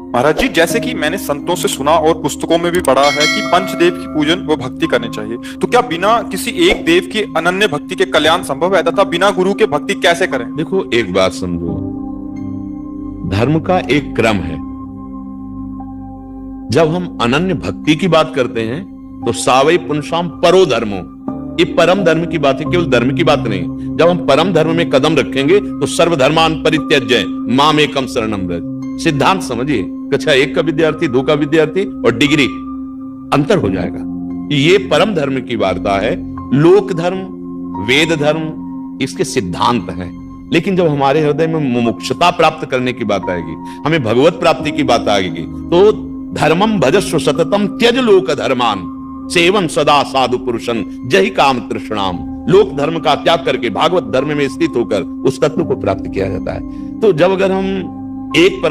महाराज जी, जैसे कि मैंने संतों से सुना और पुस्तकों में भी पढ़ा है कि पंचदेव की पूजन व भक्ति करनी चाहिए, तो क्या बिना किसी एक देव की अनन्य भक्ति के कल्याण संभव है तथा बिना गुरु के भक्ति कैसे करें? देखो, एक बात समझो, धर्म का एक क्रम है। जब हम अनन्य भक्ति की बात करते हैं तो सावई पुनशाम परो धर्मो, ये परम धर्म की बात है, केवल धर्म की बात नहीं। जब हम परम धर्म में कदम रखेंगे तो सर्वधर्मान परित्यज्य माम एकम शरणम व्रज। सिद्धांत समझिए, कक्षा 1 का विद्यार्थी, 2 का विद्यार्थी और डिग्री, अंतर हो जाएगा। ये परम धर्म की वार्ता है। लोक धर्म, वेद धर्म इसके सिद्धांत हैं, लेकिन जब हमारे हृदय में मुमुक्षुता प्राप्त करने की बात आएगी, हमें भगवत प्राप्ति की बात आएगी, तो धर्मम भजस्व सततम त्यज लोक धर्मान सेवन सदा साधु पुरुषन जहि काम तृष्णाम। लोक धर्म का त्याग करके भागवत धर्म में स्थित होकर उस तत्व को प्राप्त किया जाता है। तो जब अगर हम एक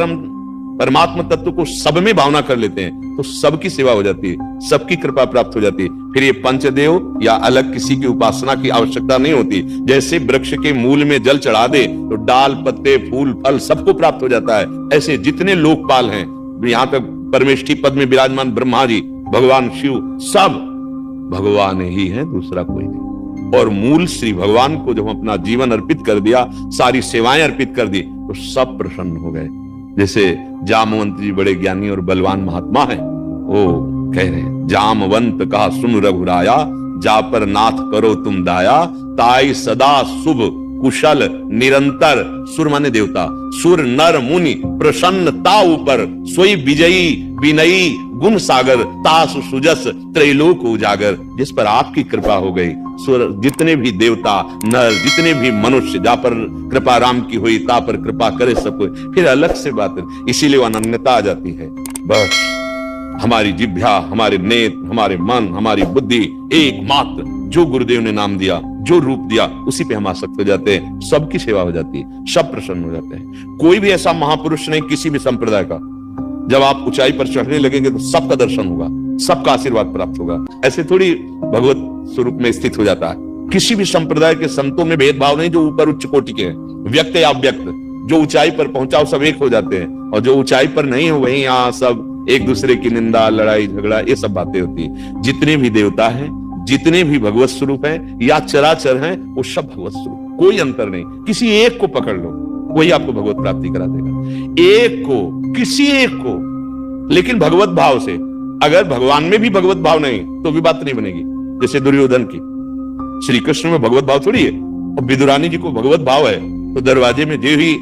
परमात्मा तत्व को सब में भावना कर लेते हैं तो सबकी सेवा हो जाती है, सबकी कृपा प्राप्त हो जाती है। फिर ये पंचदेव या अलग किसी की उपासना की आवश्यकता नहीं होती। जैसे वृक्ष के मूल में जल चढ़ा दे तो डाल, पत्ते, फूल, फल सबको प्राप्त हो जाता है, ऐसे जितने लोकपाल हैं, यहाँ तक परमेष्ठी पद में विराजमान ब्रह्मा जी, भगवान शिव, सब भगवान ही है, दूसरा कोई नहीं। और मूल श्री भगवान को जब अपना जीवन अर्पित कर दिया, सारी सेवाएं अर्पित कर दी, तो सब प्रसन्न हो गए। जैसे जामवंत जी बड़े ज्ञानी और बलवान महात्मा हैं, वो कह रहे हैं, जामवंत कहा सुन रघुराया, जा पर नाथ करो तुम दाया, ताई सदा शुभ कुशल निरंतर। सुर माने देवता, सुर नर मुनि प्रसन्नता ऊपर, सोई विजयी विनयी गुण सागर, तासु सुजस त्रैलोक उजागर। जिस पर आपकी कृपा हो गई, सुर जितने भी देवता नर, जितने भी मनुष्य, जा पर कृपा राम की हुई, ता पर कृपा करे सब कोई। फिर अलग से बात है, इसीलिए अनन्यता आ जाती है। बस हमारी जिह्वा, हमारे नेत्र, हमारे मन, हमारी बुद्धि एकमात्र जो गुरुदेव ने नाम दिया, जो रूप दिया, उसी पे हम आसक्त हो जाते हैं। सबकी सेवा हो जाती है, सब प्रसन्न हो जाते हैं। कोई भी ऐसा महापुरुष नहीं किसी भी संप्रदाय का, जब आप ऊंचाई पर चढ़ने लगेंगे तो सबका दर्शन होगा, सबका आशीर्वाद प्राप्त होगा। ऐसे थोड़ी भगवत स्वरूप में स्थित हो जाता है। किसी भी संप्रदाय के संतों में भेदभाव नहीं, जो ऊपर उच्च कोटि के हैं, व्यक्त या अव्यक्त, जो ऊंचाई पर पहुंचा सब एक हो जाते हैं, और जो ऊंचाई पर नहीं हो वहीं यहाँ सब एक दूसरे की निंदा, लड़ाई झगड़ा, ये सब बातें होती है। जितने भी देवता हैं, जितने भी भगवत स्वरूप हैं या चराचर हैं, वो सब भगवत स्वरूप, कोई अंतर नहीं। किसी एक को पकड़ लो, वही आपको भगवत प्राप्ति करा देगा। एक को, किसी एक को, लेकिन भगवत भाव से। अगर भगवान में भी भगवत भाव नहीं तो भी बात नहीं बनेगी। जैसे दुर्योधन की, श्री कृष्ण में भगवत भाव थोड़ी है, और विदुरानी जी को भगवत भाव है, तो दरवाजे में जे ही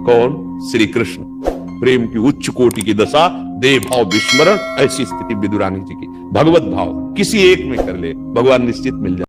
कौन, श्री कृष्ण, प्रेम की उच्च कोटि की दशा, देव भाव विस्मरण, ऐसी स्थिति विदुरानी जी की। भगवत भाव किसी एक में कर ले, भगवान निश्चित मिल जाए।